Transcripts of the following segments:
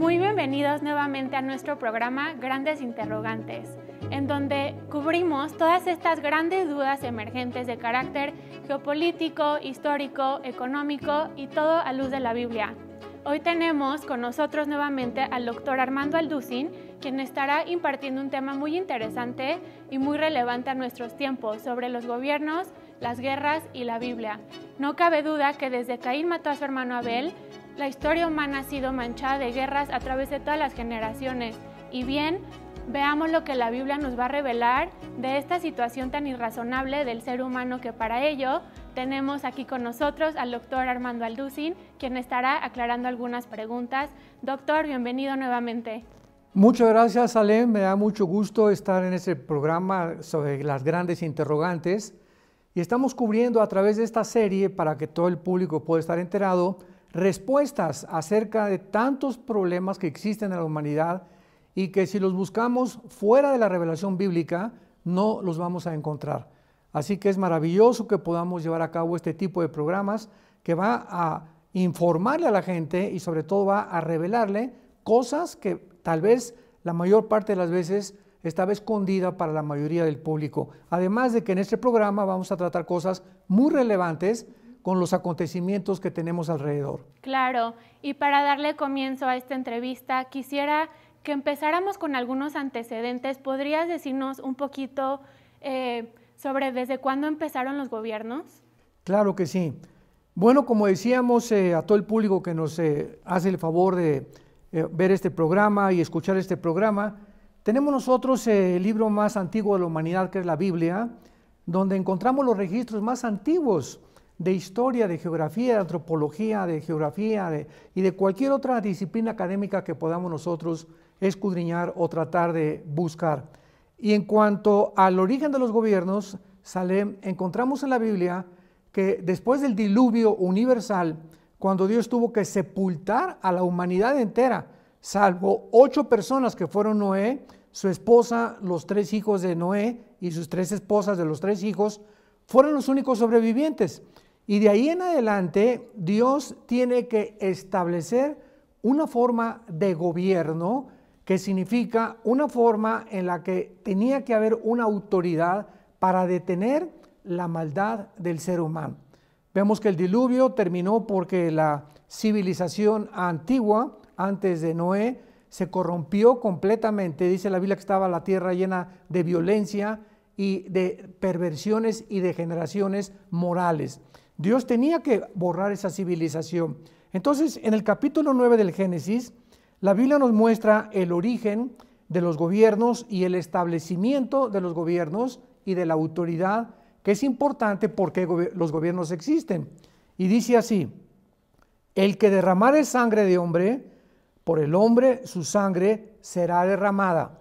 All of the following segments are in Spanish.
Muy bienvenidos nuevamente a nuestro programa Grandes Interrogantes, en donde cubrimos todas estas grandes dudas emergentes de carácter geopolítico, histórico, económico y todo a luz de la Biblia. Hoy tenemos con nosotros nuevamente al doctor Armando Alducin, quien estará impartiendo un tema muy interesante y muy relevante a nuestros tiempos sobre los gobiernos, las guerras y la Biblia. No cabe duda que desde Caín mató a su hermano Abel, la historia humana ha sido manchada de guerras a través de todas las generaciones. Y bien, veamos lo que la Biblia nos va a revelar de esta situación tan irrazonable del ser humano, que para ello tenemos aquí con nosotros al doctor Armando Alducin, quien estará aclarando algunas preguntas. Doctor, bienvenido nuevamente. Muchas gracias, Salem. Me da mucho gusto estar en este programa sobre las grandes interrogantes. Y estamos cubriendo a través de esta serie, para que todo el público pueda estar enterado, respuestas acerca de tantos problemas que existen en la humanidad y que si los buscamos fuera de la revelación bíblica no los vamos a encontrar. Así que es maravilloso que podamos llevar a cabo este tipo de programas que va a informarle a la gente y sobre todo va a revelarle cosas que tal vez la mayor parte de las veces estaba escondida para la mayoría del público. Además de que en este programa vamos a tratar cosas muy relevantes con los acontecimientos que tenemos alrededor. Claro, y para darle comienzo a esta entrevista, quisiera que empezáramos con algunos antecedentes. ¿Podrías decirnos un poquito sobre desde cuándo empezaron los gobiernos? Claro que sí. Bueno, como decíamos a todo el público que nos hace el favor de ver este programa y escuchar este programa, tenemos nosotros el libro más antiguo de la humanidad, que es la Biblia, donde encontramos los registros más antiguos de historia, de geografía, de antropología, de geografía y de cualquier otra disciplina académica que podamos nosotros escudriñar o tratar de buscar. Y en cuanto al origen de los gobiernos, Salem, encontramos en la Biblia que después del diluvio universal, cuando Dios tuvo que sepultar a la humanidad entera, salvo 8 personas que fueron Noé, su esposa, los 3 hijos de Noé y sus 3 esposas de los 3 hijos, fueron los únicos sobrevivientes. Y de ahí en adelante, Dios tiene que establecer una forma de gobierno, que significa una forma en la que tenía que haber una autoridad para detener la maldad del ser humano. Vemos que el diluvio terminó porque la civilización antigua, antes de Noé, se corrompió completamente. Dice la Biblia que estaba la tierra llena de violencia y de perversiones y degeneraciones morales. Dios tenía que borrar esa civilización. Entonces, en el capítulo 9 del Génesis, la Biblia nos muestra el origen de los gobiernos y el establecimiento de los gobiernos y de la autoridad, que es importante porque los gobiernos existen. Y dice así: el que derramare sangre de hombre, por el hombre su sangre será derramada,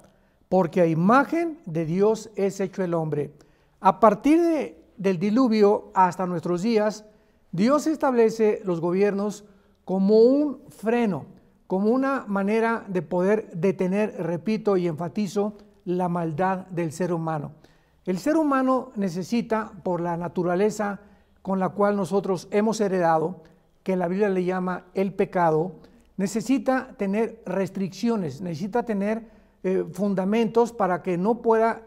porque a imagen de Dios es hecho el hombre. A partir del diluvio hasta nuestros días, Dios establece los gobiernos como un freno, como una manera de poder detener, repito y enfatizo, la maldad del ser humano. El ser humano necesita, por la naturaleza con la cual nosotros hemos heredado, que la Biblia le llama el pecado, necesita tener restricciones, necesita tener fundamentos para que no pueda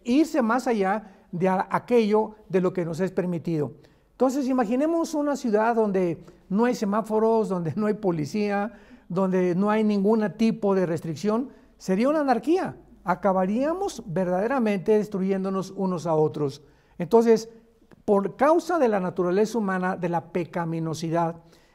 irse más allá de aquello de lo que nos es permitido. Entonces, imaginemos una ciudad donde no hay semáforos, donde no hay policía, donde no hay ningún tipo de restricción. Sería una anarquía. Acabaríamos verdaderamente destruyéndonos unos a otros. Entonces, por causa de la naturaleza humana, de la pecaminosidad,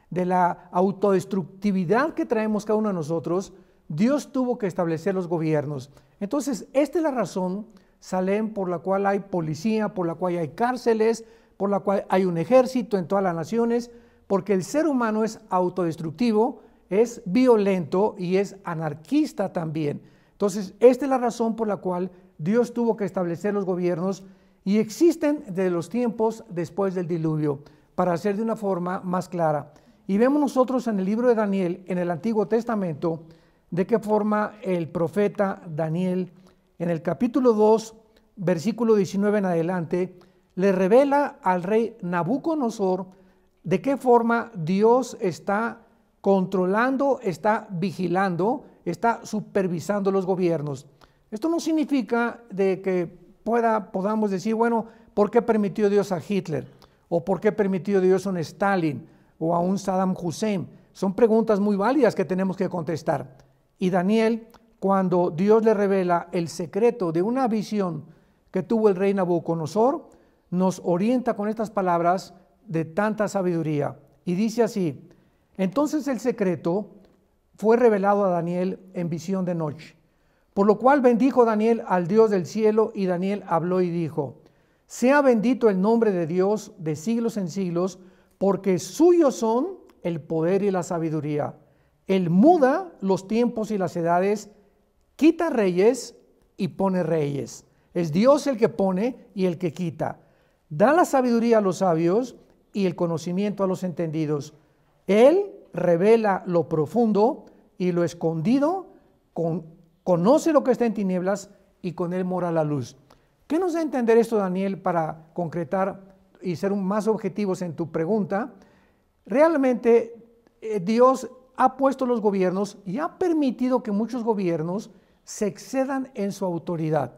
de la autodestructividad que traemos cada uno de nosotros, Dios tuvo que establecer los gobiernos. Entonces, esta es la razón, Salem, por la cual hay policía, por la cual hay cárceles, por la cual hay un ejército en todas las naciones, porque el ser humano es autodestructivo, es violento y es anarquista también. Entonces, esta es la razón por la cual Dios tuvo que establecer los gobiernos y existen desde los tiempos después del diluvio, para hacer de una forma más clara. Y vemos nosotros en el libro de Daniel, en el Antiguo Testamento, de qué forma el profeta Daniel, en el capítulo 2, versículo 19 en adelante, le revela al rey Nabucodonosor de qué forma Dios está controlando, está vigilando, está supervisando los gobiernos. Esto no significa de que podamos decir, bueno, ¿por qué permitió Dios a Hitler? ¿O por qué permitió Dios a un Stalin o a un Saddam Hussein? Son preguntas muy válidas que tenemos que contestar. Y Daniel, cuando Dios le revela el secreto de una visión que tuvo el rey Nabucodonosor, nos orienta con estas palabras de tanta sabiduría. Y dice así: entonces el secreto fue revelado a Daniel en visión de noche, por lo cual bendijo Daniel al Dios del cielo, y Daniel habló y dijo: sea bendito el nombre de Dios de siglos en siglos, porque suyos son el poder y la sabiduría. Él muda los tiempos y las edades, quita reyes y pone reyes. Es Dios el que pone y el que quita. Da la sabiduría a los sabios y el conocimiento a los entendidos. Él revela lo profundo y lo escondido, conoce lo que está en tinieblas y con él mora la luz. ¿Qué nos da a entender esto, Daniel, para concretar y ser más objetivos en tu pregunta? Realmente Dios ha puesto los gobiernos y ha permitido que muchos gobiernos se excedan en su autoridad.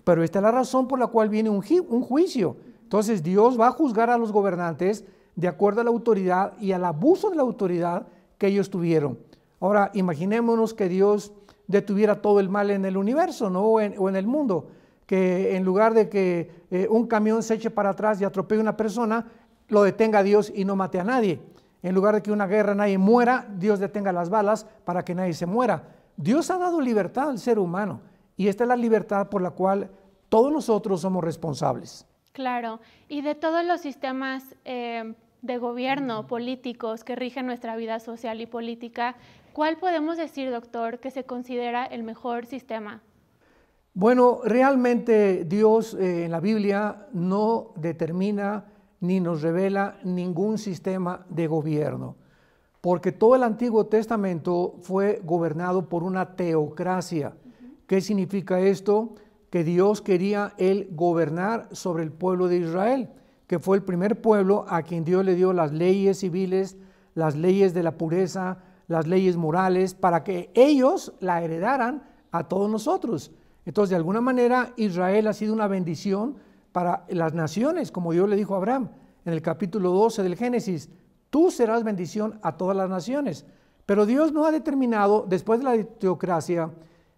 Pero esta es la razón por la cual viene un juicio. Entonces Dios va a juzgar a los gobernantes de acuerdo a la autoridad y al abuso de la autoridad que ellos tuvieron. Ahora, imaginémonos que Dios detuviera todo el mal en el universo, ¿no? o en el mundo, que en lugar de que un camión se eche para atrás y atropelle a una persona, lo detenga Dios y no mate a nadie. En lugar de que una guerra nadie muera, Dios detenga las balas para que nadie se muera. Dios ha dado libertad al ser humano, y esta es la libertad por la cual todos nosotros somos responsables. Claro, y de todos los sistemas de gobierno políticos que rigen nuestra vida social y política, ¿cuál podemos decir, doctor, que se considera el mejor sistema? Bueno, realmente Dios en la Biblia no determina ni nos revela ningún sistema de gobierno, porque todo el Antiguo Testamento fue gobernado por una teocracia. ¿Qué significa esto? Que Dios quería Él gobernar sobre el pueblo de Israel, que fue el primer pueblo a quien Dios le dio las leyes civiles, las leyes de la pureza, las leyes morales, para que ellos la heredaran a todos nosotros. Entonces, de alguna manera, Israel ha sido una bendición para las naciones, como Dios le dijo a Abraham en el capítulo 12 del Génesis: tú serás bendición a todas las naciones. Pero Dios no ha determinado, después de la teocracia,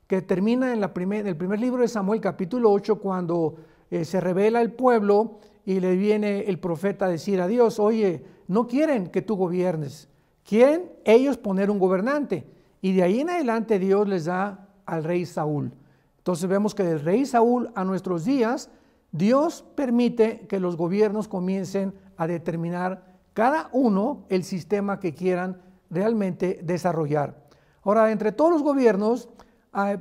que termina en el primer libro de Samuel, capítulo 8, cuando se revela el pueblo y le viene el profeta a decir a Dios: oye, no quieren que tú gobiernes, quieren ellos poner un gobernante. Y de ahí en adelante Dios les da al rey Saúl. Entonces vemos que del rey Saúl a nuestros días, Dios permite que los gobiernos comiencen a determinar cada uno el sistema que quieran realmente desarrollar. Ahora, entre todos los gobiernos,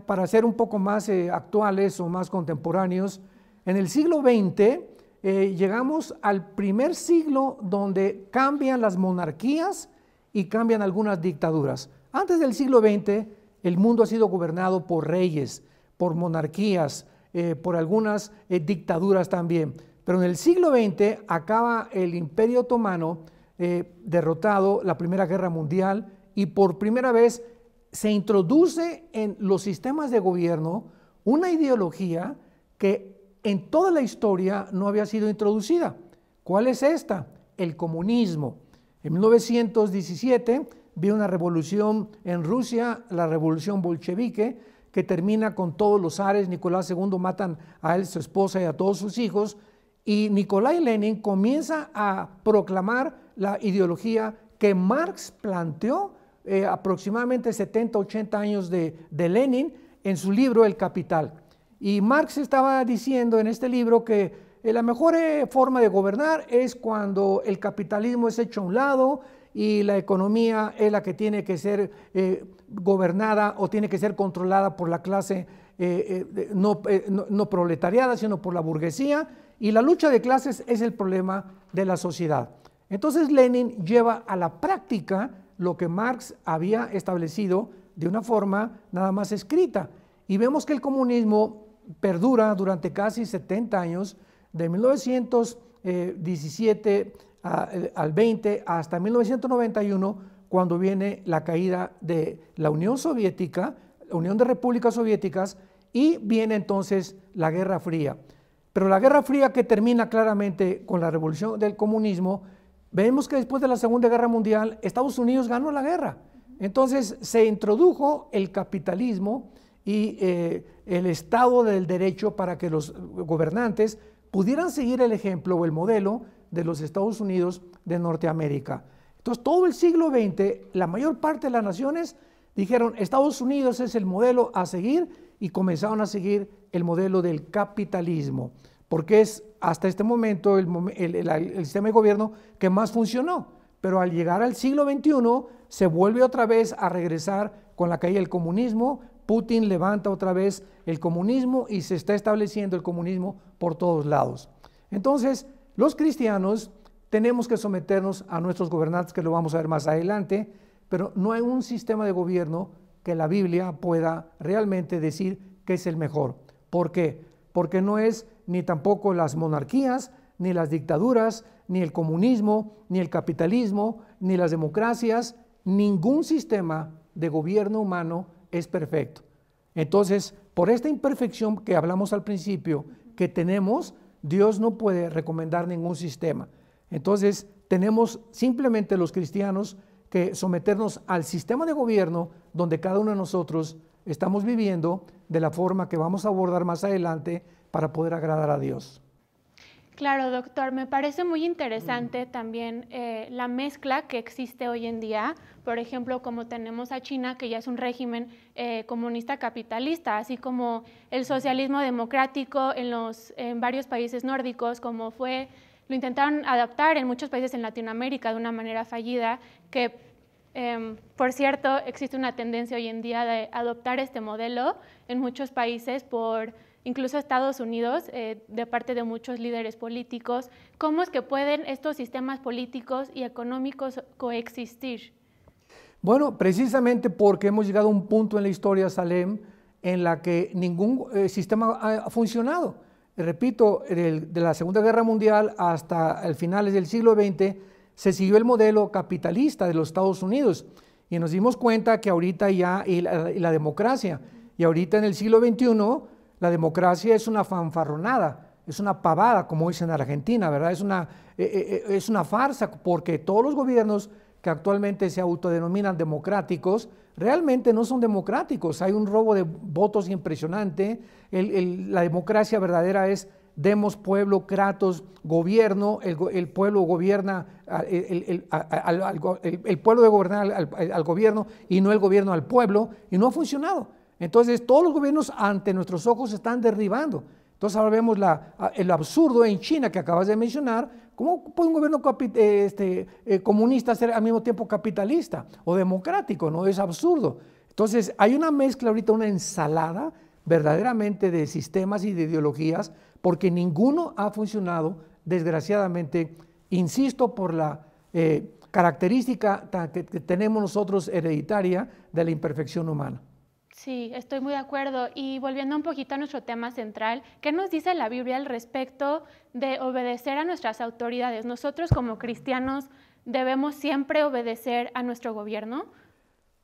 para ser un poco más actuales o más contemporáneos, en el siglo XX llegamos al primer siglo donde cambian las monarquías y cambian algunas dictaduras. Antes del siglo XX, el mundo ha sido gobernado por reyes, por monarquías, por algunas dictaduras también. Pero en el siglo XX acaba el Imperio Otomano derrotado, la Primera Guerra Mundial, y por primera vez se introduce en los sistemas de gobierno una ideología que en toda la historia no había sido introducida. ¿Cuál es esta? El comunismo. En 1917 viene una revolución en Rusia, la revolución bolchevique, que termina con todos los zares. Nicolás II matan a él, su esposa y a todos sus hijos, y Nikolai Lenin comienza a proclamar la ideología que Marx planteó aproximadamente 70, 80 años de Lenin en su libro El Capital. Y Marx estaba diciendo en este libro que la mejor forma de gobernar es cuando el capitalismo es hecho a un lado y la economía es la que tiene que ser gobernada o tiene que ser controlada por la clase no proletariada, sino por la burguesía, y la lucha de clases es el problema de la sociedad. Entonces Lenin lleva a la práctica lo que Marx había establecido de una forma nada más escrita, y vemos que el comunismo perdura durante casi 70 años, de 1917 al 20 hasta 1991, cuando viene la caída de la Unión Soviética, la Unión de Repúblicas Soviéticas, y viene entonces la Guerra Fría. Pero la Guerra Fría, que termina claramente con la revolución del comunismo, vemos que después de la Segunda Guerra Mundial, Estados Unidos ganó la guerra. Entonces se introdujo el capitalismo y el Estado del Derecho para que los gobernantes pudieran seguir el ejemplo o el modelo de los Estados Unidos de Norteamérica. Entonces todo el siglo XX, la mayor parte de las naciones dijeron Estados Unidos es el modelo a seguir y comenzaron a seguir el modelo del capitalismo, porque es hasta este momento el sistema de gobierno que más funcionó. Pero al llegar al siglo XXI se vuelve otra vez a regresar con la caída del comunismo. Putin levanta otra vez el comunismo y se está estableciendo el comunismo por todos lados. Entonces los cristianos tenemos que someternos a nuestros gobernantes, que lo vamos a ver más adelante, pero no hay un sistema de gobierno que la Biblia pueda realmente decir que es el mejor. ¿Por qué? Porque no es ni tampoco las monarquías, ni las dictaduras, ni el comunismo, ni el capitalismo, ni las democracias. Ningún sistema de gobierno humano es perfecto. Entonces, por esta imperfección que hablamos al principio que tenemos, Dios no puede recomendar ningún sistema. Entonces, tenemos simplemente los cristianos que someternos al sistema de gobierno donde cada uno de nosotros estamos viviendo de la forma que vamos a abordar más adelante para poder agradar a Dios. Claro, doctor, me parece muy interesante también la mezcla que existe hoy en día. Por ejemplo, como tenemos a China, que ya es un régimen comunista capitalista, así como el socialismo democrático en varios países nórdicos, como lo intentaron adaptar en muchos países en Latinoamérica de una manera fallida, que por cierto existe una tendencia hoy en día de adoptar este modelo en muchos países incluso Estados Unidos, de parte de muchos líderes políticos. ¿Cómo es que pueden estos sistemas políticos y económicos coexistir? Bueno, precisamente porque hemos llegado a un punto en la historia, Salem, en la que ningún sistema ha funcionado. Repito, de la Segunda Guerra Mundial hasta el finales del siglo XX, se siguió el modelo capitalista de los Estados Unidos y nos dimos cuenta que ahorita y la democracia, y ahorita en el siglo XXI, la democracia es una fanfarronada, es una pavada, como dicen en Argentina, ¿verdad? Es una farsa, porque todos los gobiernos que actualmente se autodenominan democráticos, realmente no son democráticos. Hay un robo de votos impresionante. La democracia verdadera es demos, pueblo, kratos, gobierno. El pueblo gobierna, el pueblo debe gobernar al gobierno y no el gobierno al pueblo, y no ha funcionado. Entonces todos los gobiernos ante nuestros ojos se están derribando. Entonces ahora vemos el absurdo en China que acabas de mencionar. ¿Cómo puede un gobierno comunista ser al mismo tiempo capitalista o democrático? No, es absurdo. Entonces hay una mezcla ahorita, una ensalada verdaderamente de sistemas y de ideologías, porque ninguno ha funcionado, desgraciadamente, insisto, por la característica que tenemos nosotros hereditaria de la imperfección humana. Sí, estoy muy de acuerdo. Y volviendo un poquito a nuestro tema central, ¿qué nos dice la Biblia al respecto de obedecer a nuestras autoridades? ¿Nosotros como cristianos debemos siempre obedecer a nuestro gobierno?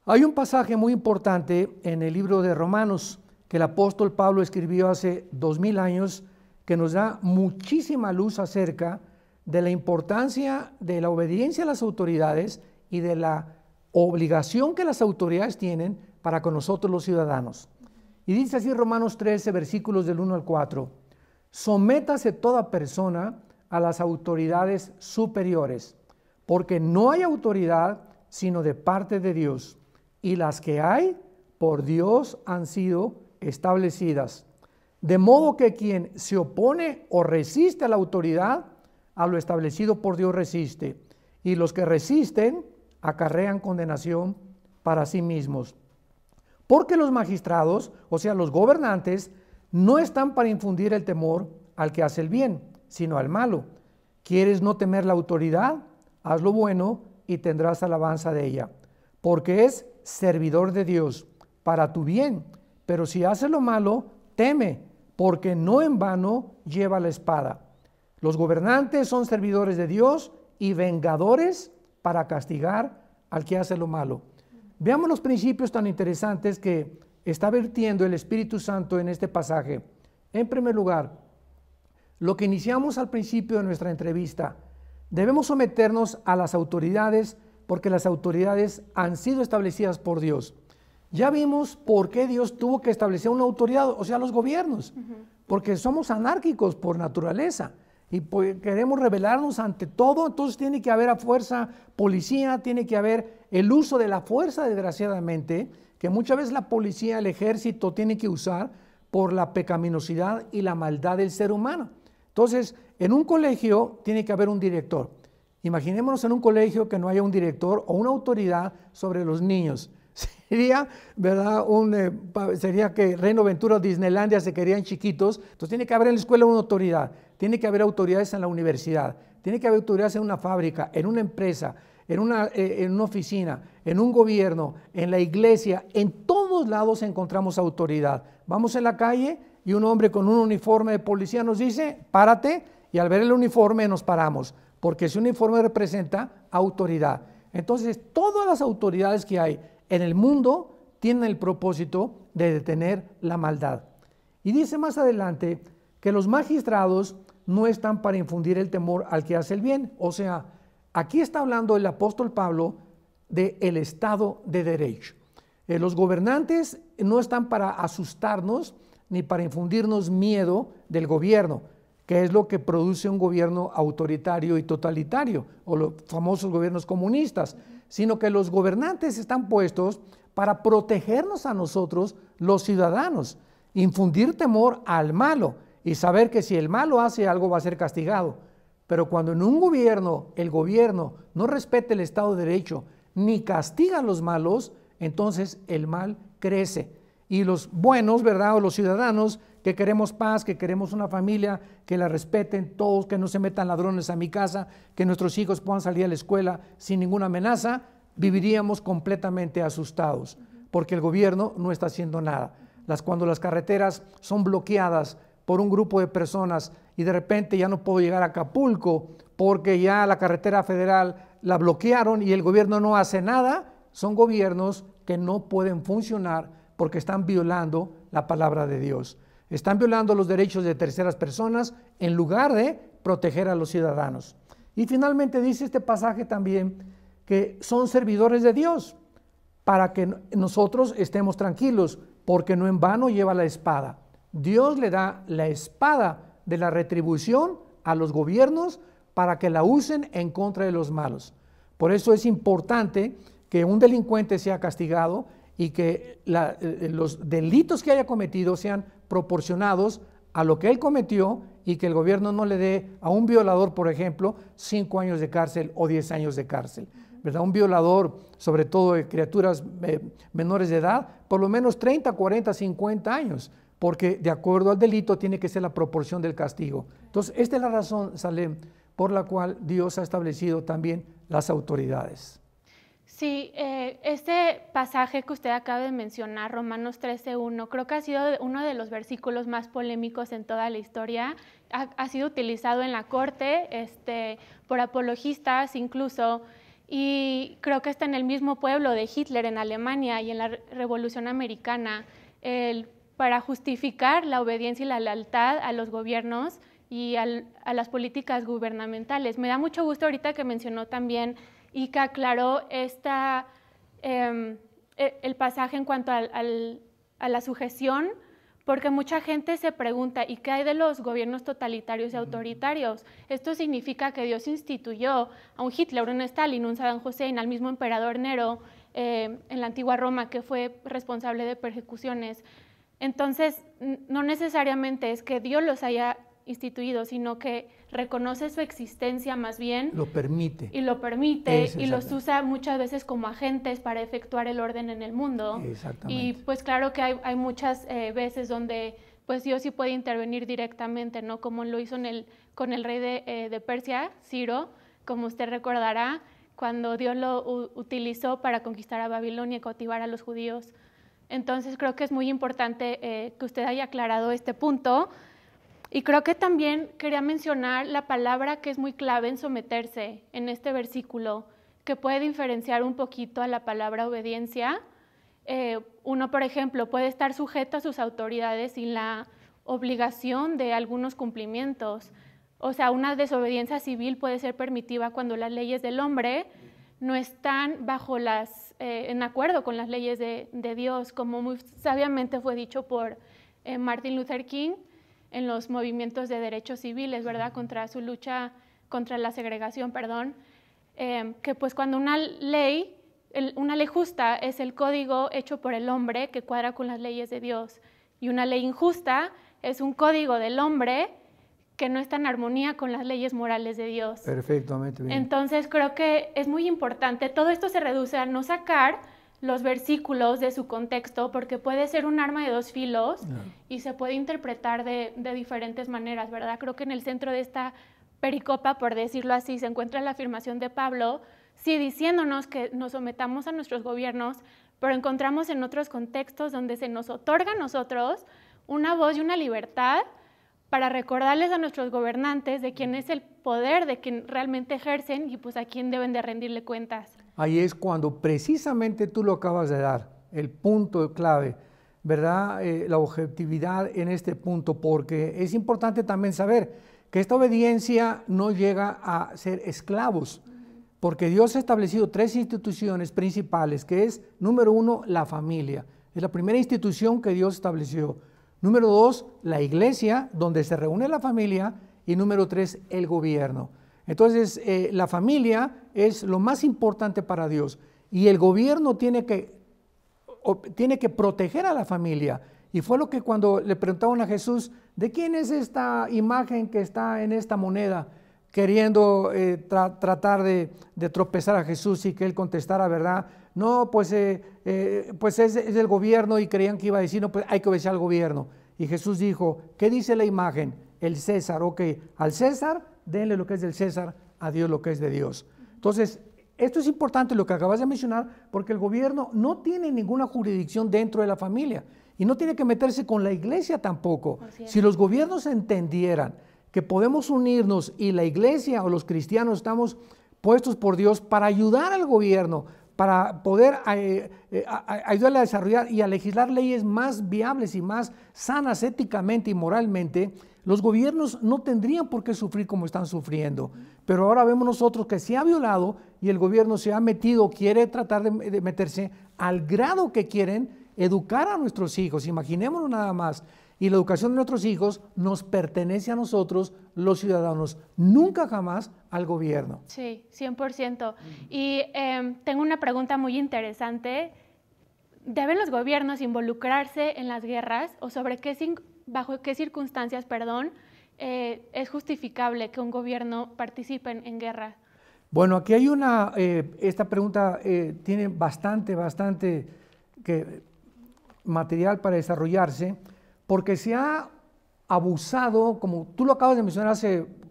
Hay un pasaje muy importante en el libro de Romanos que el apóstol Pablo escribió hace 2000 años, que nos da muchísima luz acerca de la importancia de la obediencia a las autoridades y de la obligación que las autoridades tienen para con nosotros los ciudadanos. Y dice así Romanos 13, versículos del 1 al 4: sométase toda persona a las autoridades superiores, porque no hay autoridad sino de parte de Dios, y las que hay por Dios han sido establecidas. De modo que quien se opone o resiste a la autoridad, a lo establecido por Dios resiste, y los que resisten acarrean condenación para sí mismos. Porque los magistrados, o sea, los gobernantes, no están para infundir el temor al que hace el bien, sino al malo. ¿Quieres no temer la autoridad? Haz lo bueno y tendrás alabanza de ella, porque es servidor de Dios para tu bien. Pero si haces lo malo, teme, porque no en vano lleva la espada. Los gobernantes son servidores de Dios y vengadores para castigar al que hace lo malo. Veamos los principios tan interesantes que está vertiendo el Espíritu Santo en este pasaje. En primer lugar, lo que iniciamos al principio de nuestra entrevista, debemos someternos a las autoridades porque las autoridades han sido establecidas por Dios. Ya vimos por qué Dios tuvo que establecer una autoridad, o sea, los gobiernos, porque somos anárquicos por naturaleza y queremos rebelarnos ante todo, entonces tiene que haber a fuerza policía, tiene que haber el uso de la fuerza, desgraciadamente, que muchas veces la policía, el ejército tiene que usar por la pecaminosidad y la maldad del ser humano. Entonces, en un colegio tiene que haber un director. Imaginémonos en un colegio que no haya un director o una autoridad sobre los niños. Sería, ¿verdad? Sería que Reino Aventura o Disneylandia se querían chiquitos. Entonces tiene que haber en la escuela una autoridad, tiene que haber autoridades en la universidad, tiene que haber autoridades en una fábrica, en una empresa, en una oficina, en un gobierno, en la iglesia. En todos lados encontramos autoridad. Vamos en la calle y un hombre con un uniforme de policía nos dice, párate, y al ver el uniforme nos paramos, porque ese uniforme representa autoridad. Entonces, todas las autoridades que hay en el mundo tienen el propósito de detener la maldad. Y dice más adelante que los magistrados no están para infundir el temor al que hace el bien. O sea, aquí está hablando el apóstol Pablo del Estado de Derecho. Los gobernantes no están para asustarnos ni para infundirnos miedo del gobierno, que es lo que produce un gobierno autoritario y totalitario, o los famosos gobiernos comunistas, sino que los gobernantes están puestos para protegernos a nosotros, los ciudadanos, infundir temor al malo y saber que si el malo hace algo va a ser castigado. Pero cuando en un gobierno, el gobierno no respeta el Estado de Derecho ni castiga a los malos, entonces el mal crece. Y los buenos, ¿verdad? O los ciudadanos que queremos paz, que queremos una familia, que la respeten todos, que no se metan ladrones a mi casa, que nuestros hijos puedan salir a la escuela sin ninguna amenaza, viviríamos completamente asustados, porque el gobierno no está haciendo nada. Cuando las carreteras son bloqueadas por un grupo de personas y de repente ya no puedo llegar a Acapulco porque ya la carretera federal la bloquearon y el gobierno no hace nada, son gobiernos que no pueden funcionar porque están violando la palabra de Dios. Están violando los derechos de terceras personas en lugar de proteger a los ciudadanos. Y finalmente dice este pasaje también que son servidores de Dios para que nosotros estemos tranquilos, porque no en vano lleva la espada. Dios le da la espada de la retribución a los gobiernos para que la usen en contra de los malos. Por eso es importante que un delincuente sea castigado y que los delitos que haya cometido sean proporcionados a lo que él cometió y que el gobierno no le dé a un violador, por ejemplo, 5 años de cárcel o 10 años de cárcel, ¿verdad? Un violador, sobre todo de criaturas menores de edad, por lo menos 30, 40, 50 años, porque de acuerdo al delito tiene que ser la proporción del castigo. Entonces, esta es la razón, Salem, por la cual Dios ha establecido también las autoridades. Sí, este pasaje que usted acaba de mencionar, Romanos 13:1, creo que ha sido uno de los versículos más polémicos en toda la historia. Ha sido utilizado en la corte por apologistas incluso, y creo que está en el mismo pueblo de Hitler en Alemania y en la Revolución Americana, para justificar la obediencia y la lealtad a los gobiernos y a las políticas gubernamentales. Me da mucho gusto ahorita que mencionó también y que aclaró el pasaje en cuanto a la sujeción, porque mucha gente se pregunta, ¿y qué hay de los gobiernos totalitarios y autoritarios? Esto significa que Dios instituyó a un Hitler, un Stalin, un Saddam Hussein, al mismo emperador Nero en la antigua Roma, que fue responsable de persecuciones. Entonces, no necesariamente es que Dios los haya instituido, sino que reconoce su existencia más bien. Lo permite. Y lo permite y los usa muchas veces como agentes para efectuar el orden en el mundo. Exactamente. Y pues claro que hay muchas veces donde pues Dios sí puede intervenir directamente, ¿no? Como lo hizo con el rey de Persia, Ciro, como usted recordará, cuando Dios lo utilizó para conquistar a Babilonia y cautivar a los judíos. Entonces creo que es muy importante que usted haya aclarado este punto. Y creo que también quería mencionar la palabra que es muy clave en someterse en este versículo, que puede diferenciar un poquito a la palabra obediencia. Uno, por ejemplo, puede estar sujeto a sus autoridades sin la obligación de algunos cumplimientos. O sea, una desobediencia civil puede ser permitiva cuando las leyes del hombre no están en acuerdo con las leyes de Dios, como muy sabiamente fue dicho por Martin Luther King en los movimientos de derechos civiles, ¿verdad? Contra su lucha contra la segregación, que pues cuando una ley justa es el código hecho por el hombre que cuadra con las leyes de Dios, y una ley injusta es un código del hombre que no está en armonía con las leyes morales de Dios. Perfectamente bien. Entonces creo que es muy importante, todo esto se reduce a no sacar los versículos de su contexto, porque puede ser un arma de dos filos y se puede interpretar de diferentes maneras, ¿verdad? Creo que en el centro de esta pericopa, por decirlo así, se encuentra la afirmación de Pablo, sí, diciéndonos que nos sometamos a nuestros gobiernos, pero encontramos en otros contextos donde se nos otorga a nosotros una voz y una libertad para recordarles a nuestros gobernantes de quién es el poder, de quién realmente ejercen y pues a quién deben de rendirle cuentas. Ahí es cuando precisamente tú lo acabas de dar, el punto clave, ¿verdad? La objetividad en este punto, porque es importante también saber que esta obediencia no llega a ser esclavos, porque Dios ha establecido 3 instituciones principales, que es, número 1, la familia. Es la primera institución que Dios estableció. Número 2, la iglesia, donde se reúne la familia. Y número 3, el gobierno. Entonces, la familia es lo más importante para Dios. Y el gobierno tiene que proteger a la familia. Y fue lo que cuando le preguntaban a Jesús, ¿de quién es esta imagen que está en esta moneda? Queriendo tratar de tropezar a Jesús y que él contestara, ¿verdad? No, pues es del gobierno, y creían que iba a decir, no, pues hay que obedecer al gobierno. Y Jesús dijo, ¿qué dice la imagen? El César, ok, al César denle lo que es del César, a Dios lo que es de Dios. Entonces, esto es importante lo que acabas de mencionar, porque el gobierno no tiene ninguna jurisdicción dentro de la familia y no tiene que meterse con la iglesia tampoco. Si los gobiernos entendieran que podemos unirnos y la iglesia o los cristianos estamos puestos por Dios para ayudar al gobierno, para poder ayudarle a desarrollar y a legislar leyes más viables y más sanas éticamente y moralmente, los gobiernos no tendrían por qué sufrir como están sufriendo. Pero ahora vemos nosotros que se ha violado y el gobierno se ha metido, quiere tratar de meterse al grado que quieren educar a nuestros hijos. Imaginémonos nada más. Y la educación de nuestros hijos nos pertenece a nosotros, los ciudadanos, nunca jamás al gobierno. Sí, 100%. Y tengo una pregunta muy interesante. ¿Deben los gobiernos involucrarse en las guerras o bajo qué circunstancias, es justificable que un gobierno participe en guerra? Bueno, aquí hay esta pregunta tiene bastante material para desarrollarse, porque se ha abusado, como tú lo acabas de mencionar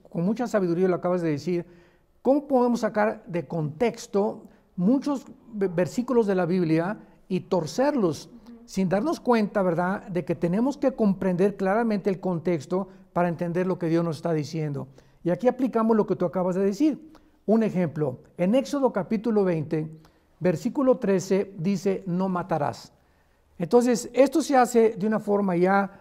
con mucha sabiduría lo acabas de decir, ¿cómo podemos sacar de contexto muchos versículos de la Biblia y torcerlos sin darnos cuenta, ¿verdad?, de que tenemos que comprender claramente el contexto para entender lo que Dios nos está diciendo? Y aquí aplicamos lo que tú acabas de decir. Un ejemplo, en Éxodo capítulo 20, versículo 13, dice, no matarás. Entonces, esto se hace de una forma ya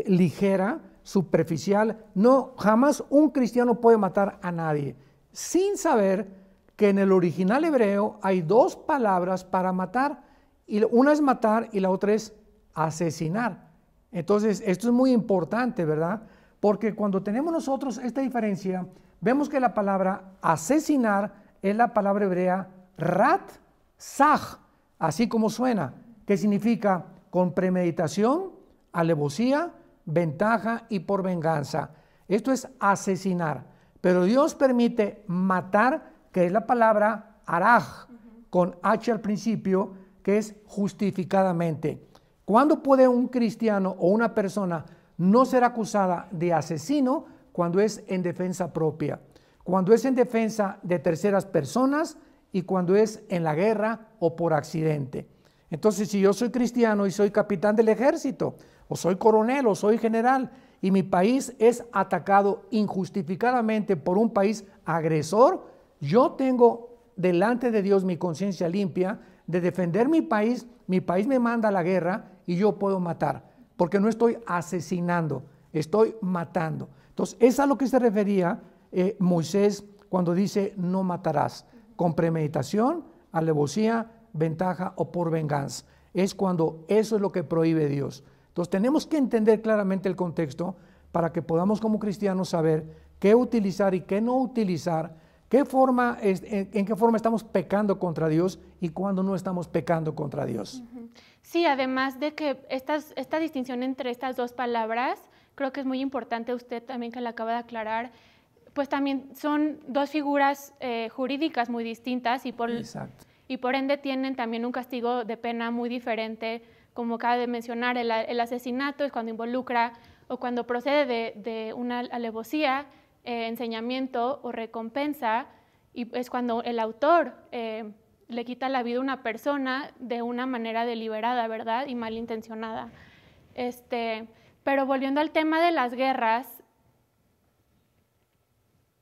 ligera, superficial. No, jamás un cristiano puede matar a nadie, sin saber que en el original hebreo hay 2 palabras para matar, y una es matar y la otra es asesinar. Entonces, esto es muy importante, ¿verdad? Porque cuando tenemos nosotros esta diferencia, vemos que la palabra asesinar es la palabra hebrea rat saj, así como suena, que significa con premeditación, alevosía, ventaja y por venganza. Esto es asesinar. Pero Dios permite matar, que es la palabra araj, con H al principio, que es justificadamente. ¿Cuándo puede un cristiano o una persona no ser acusada de asesino? Cuando es en defensa propia, cuando es en defensa de terceras personas y cuando es en la guerra o por accidente. Entonces, si yo soy cristiano y soy capitán del ejército, o soy coronel, o soy general, y mi país es atacado injustificadamente por un país agresor, yo tengo delante de Dios mi conciencia limpia, de defender mi país me manda a la guerra y yo puedo matar, porque no estoy asesinando, estoy matando. Entonces, es a lo que se refería Moisés cuando dice no matarás, con premeditación, alevosía, ventaja o por venganza. Es cuando eso es lo que prohíbe Dios. Entonces tenemos que entender claramente el contexto para que podamos como cristianos saber qué utilizar y qué no utilizar, en qué forma estamos pecando contra Dios y cuándo no estamos pecando contra Dios. Sí, además de que esta distinción entre estas dos palabras, creo que es muy importante usted también que la acaba de aclarar, pues también son dos figuras jurídicas muy distintas y por ende tienen también un castigo de pena muy diferente. Como acaba de mencionar, el asesinato es cuando involucra o cuando procede de una alevosía, enseñamiento o recompensa, y es cuando el autor le quita la vida a una persona de una manera deliberada, ¿verdad? Y malintencionada. Pero volviendo al tema de las guerras,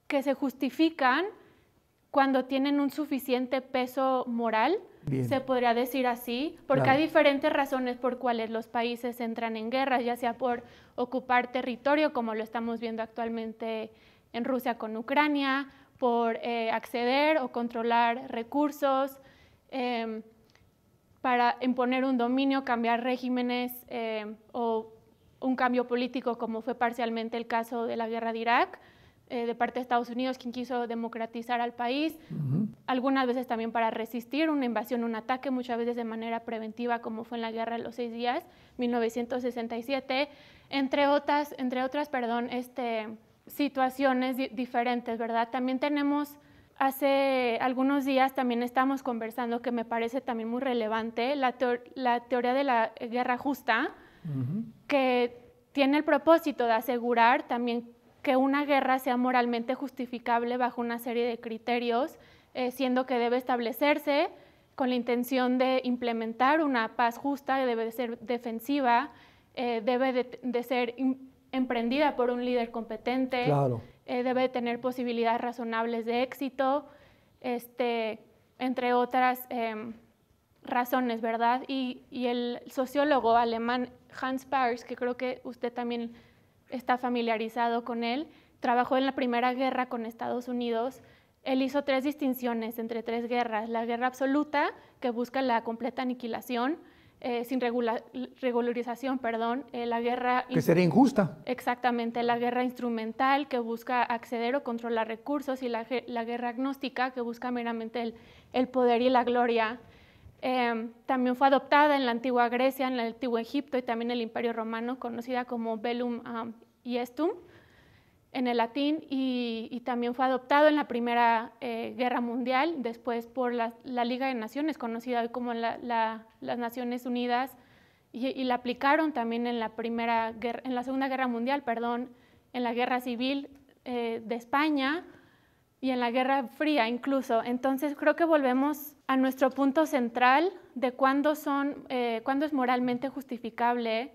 que se justifican cuando tienen un suficiente peso moral, se podría decir así, porque hay diferentes razones por cuales los países entran en guerras, ya sea por ocupar territorio, como lo estamos viendo actualmente en Rusia con Ucrania, por acceder o controlar recursos, para imponer un dominio, cambiar regímenes o un cambio político, como fue parcialmente el caso de la guerra de Irak, de parte de Estados Unidos, quien quiso democratizar al país, algunas veces también para resistir una invasión, un ataque, muchas veces de manera preventiva, como fue en la Guerra de los 6 días, 1967, entre otras situaciones diferentes, ¿verdad? También tenemos, hace algunos días también estamos conversando, que me parece también muy relevante, la teoría de la guerra justa, que tiene el propósito de asegurar también que una guerra sea moralmente justificable bajo una serie de criterios, siendo que debe establecerse con la intención de implementar una paz justa, debe de ser defensiva, debe de ser emprendida por un líder competente, claro. Debe de tener posibilidades razonables de éxito, entre otras razones, ¿verdad? Y el sociólogo alemán Hans Paers, que creo que usted también está familiarizado con él, trabajó en la Primera Guerra con Estados Unidos. Él hizo 3 distinciones entre 3 guerras: la guerra absoluta, que busca la completa aniquilación, sin regularización, la guerra... Que sería injusta. Exactamente, la guerra instrumental, que busca acceder o controlar recursos, y la guerra agnóstica, que busca meramente el poder y la gloria. También fue adoptada en la antigua Grecia, en el antiguo Egipto y también en el Imperio Romano, conocida como Bellum Iestum en el latín, y también fue adoptado en la Primera Guerra Mundial, después por la Liga de Naciones, conocida hoy como las Naciones Unidas, y la aplicaron también en la Segunda Guerra Mundial, en la Guerra Civil de España y en la Guerra Fría incluso. Entonces creo que volvemos a nuestro punto central de cuándo es moralmente justificable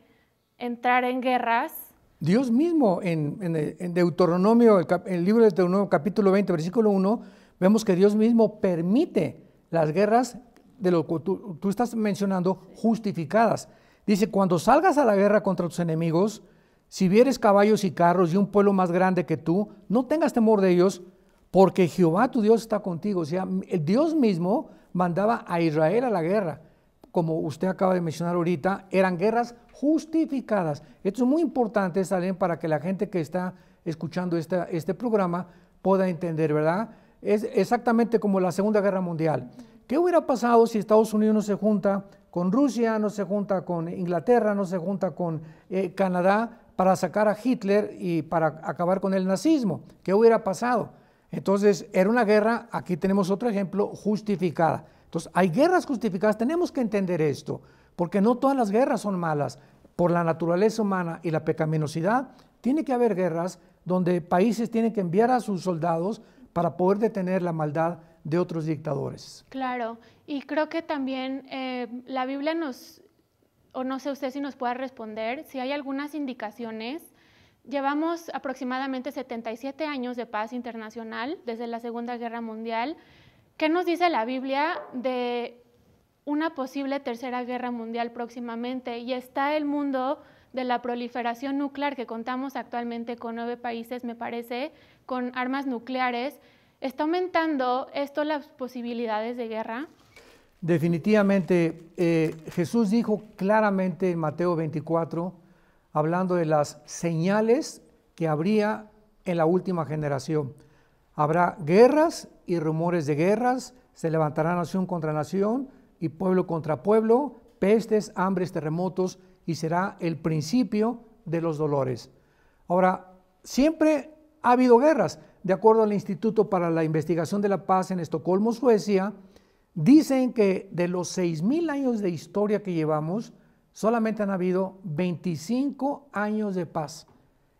entrar en guerras. Dios mismo en Deuteronomio, el libro de Deuteronomio capítulo 20, versículo 1, vemos que Dios mismo permite las guerras de lo que tú estás mencionando, justificadas. Dice, cuando salgas a la guerra contra tus enemigos, si vieres caballos y carros y un pueblo más grande que tú, no tengas temor de ellos, porque Jehová tu Dios está contigo. O sea, el Dios mismo mandaba a Israel a la guerra. Como usted acaba de mencionar ahorita, eran guerras justificadas. Esto es muy importante también para que la gente que está escuchando este programa pueda entender, ¿verdad? Es exactamente como la Segunda Guerra Mundial. ¿Qué hubiera pasado si Estados Unidos no se junta con Rusia, no se junta con Inglaterra, no se junta con Canadá para sacar a Hitler y para acabar con el nazismo? ¿Qué hubiera pasado? Entonces, era una guerra, aquí tenemos otro ejemplo, justificada. Entonces, hay guerras justificadas, tenemos que entender esto, porque no todas las guerras son malas. Por la naturaleza humana y la pecaminosidad, tiene que haber guerras donde países tienen que enviar a sus soldados para poder detener la maldad de otros dictadores. Claro, y creo que también la Biblia o no sé usted si nos pueda responder, si hay algunas indicaciones. Llevamos aproximadamente 77 años de paz internacional desde la Segunda Guerra Mundial. ¿Qué nos dice la Biblia de una posible tercera guerra mundial próximamente? Y está el mundo de la proliferación nuclear, que contamos actualmente con 9 países, me parece, con armas nucleares. ¿Está aumentando esto las posibilidades de guerra? Definitivamente, Jesús dijo claramente en Mateo 24, hablando de las señales que habría en la última generación. Habrá guerras y rumores de guerras, se levantará nación contra nación y pueblo contra pueblo, pestes, hambres, terremotos, y será el principio de los dolores. Ahora, siempre ha habido guerras. De acuerdo al Instituto para la Investigación de la Paz en Estocolmo, Suecia, dicen que de los 6,000 años de historia que llevamos, solamente han habido 25 años de paz.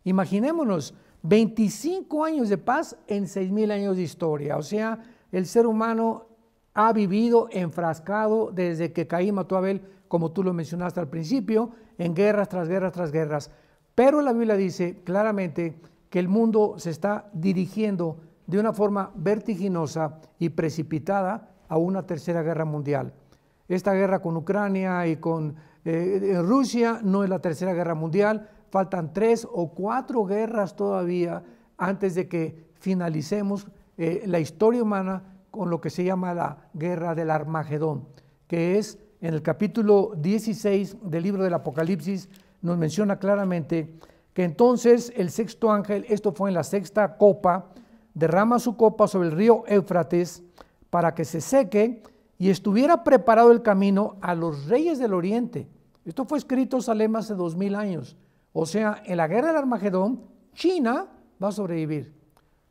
Imaginémonos, 25 años de paz en 6,000 años de historia. O sea, el ser humano ha vivido enfrascado desde que Caín mató a Abel, como tú lo mencionaste al principio, en guerras tras guerras tras guerras. Pero la Biblia dice claramente que el mundo se está dirigiendo de una forma vertiginosa y precipitada a una tercera guerra mundial. Esta guerra con Ucrania y con Rusia no es la tercera guerra mundial, faltan 3 o 4 guerras todavía antes de que finalicemos la historia humana con lo que se llama la guerra del Armagedón, que es en el capítulo 16 del libro del Apocalipsis, nos menciona claramente que entonces el sexto ángel, esto fue en la sexta copa, derrama su copa sobre el río Éufrates para que se seque y estuviera preparado el camino a los reyes del oriente. Esto fue escrito en Salem hace 2000 años. O sea, en la guerra del Armagedón, China va a sobrevivir,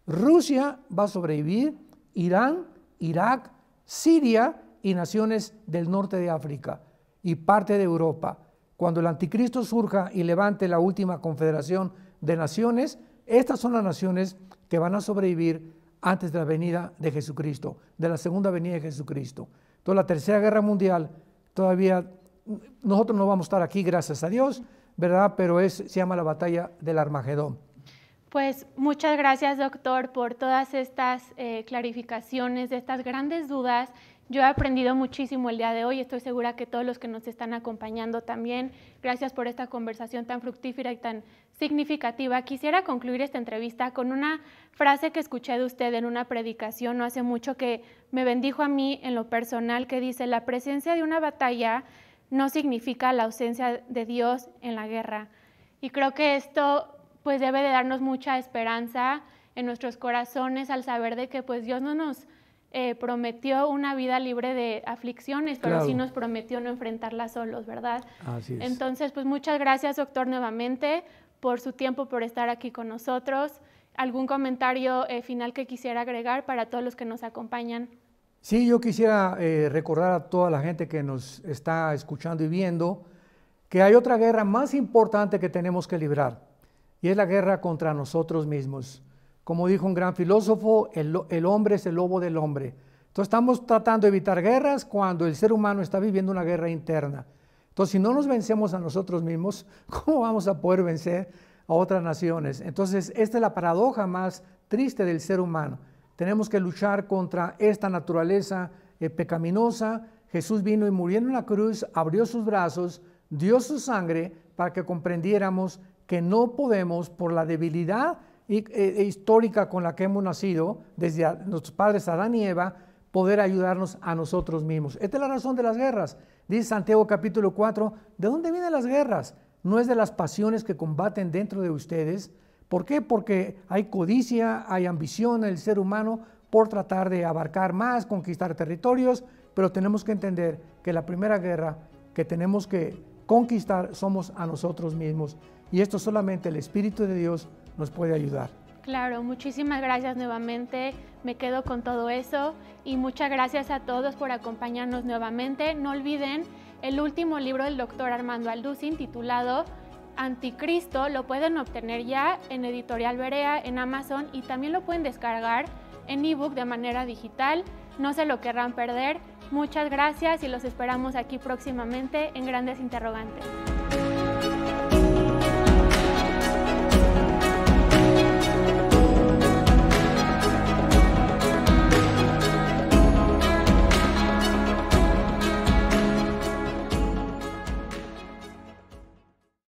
Rusia va a sobrevivir, Irán, Irak, Siria y naciones del norte de África y parte de Europa. Cuando el anticristo surja y levante la última confederación de naciones, estas son las naciones que van a sobrevivir antes de la venida de Jesucristo, de la segunda venida de Jesucristo. Entonces la tercera guerra mundial, todavía nosotros no vamos a estar aquí, gracias a Dios, ¿verdad? Pero se llama la batalla del Armagedón. Pues muchas gracias, doctor, por todas estas clarificaciones de estas grandes dudas. Yo he aprendido muchísimo el día de hoy, estoy segura que todos los que nos están acompañando también. Gracias por esta conversación tan fructífera y tan significativa. Quisiera concluir esta entrevista con una frase que escuché de usted en una predicación no hace mucho, que me bendijo a mí en lo personal, que dice: la presencia de una batalla no significa la ausencia de Dios en la guerra. Y creo que esto pues debe de darnos mucha esperanza en nuestros corazones al saber de que pues Dios no nos prometió una vida libre de aflicciones, pero claro, sí nos prometió no enfrentarlas solos, ¿verdad? Así es. Entonces, pues muchas gracias, doctor, nuevamente por su tiempo, por estar aquí con nosotros. ¿Algún comentario final que quisiera agregar para todos los que nos acompañan? Sí, yo quisiera recordar a toda la gente que nos está escuchando y viendo que hay otra guerra más importante que tenemos que librar, y es la guerra contra nosotros mismos. Como dijo un gran filósofo, el hombre es el lobo del hombre. Entonces estamos tratando de evitar guerras cuando el ser humano está viviendo una guerra interna. Entonces, si no nos vencemos a nosotros mismos, ¿cómo vamos a poder vencer a otras naciones? Entonces, esta es la paradoja más triste del ser humano. Tenemos que luchar contra esta naturaleza pecaminosa. Jesús vino y muriendo en la cruz, abrió sus brazos, dio su sangre para que comprendiéramos que no podemos, por la debilidad histórica con la que hemos nacido, desde nuestros padres Adán y Eva, poder ayudarnos a nosotros mismos. Esta es la razón de las guerras. Dice Santiago capítulo 4, ¿de dónde vienen las guerras? No es de las pasiones que combaten dentro de ustedes. ¿Por qué? Porque hay codicia, hay ambición en el ser humano por tratar de abarcar más, conquistar territorios, pero tenemos que entender que la primera guerra que tenemos que conquistar somos a nosotros mismos, y esto solamente el Espíritu de Dios nos puede ayudar. Claro, muchísimas gracias nuevamente, me quedo con todo eso, y muchas gracias a todos por acompañarnos nuevamente. No olviden el último libro del doctor Armando Alducin, titulado Anticristo, lo pueden obtener ya en Editorial Berea, en Amazon, y también lo pueden descargar en ebook de manera digital. No se lo querrán perder. Muchas gracias y los esperamos aquí próximamente en Grandes Interrogantes.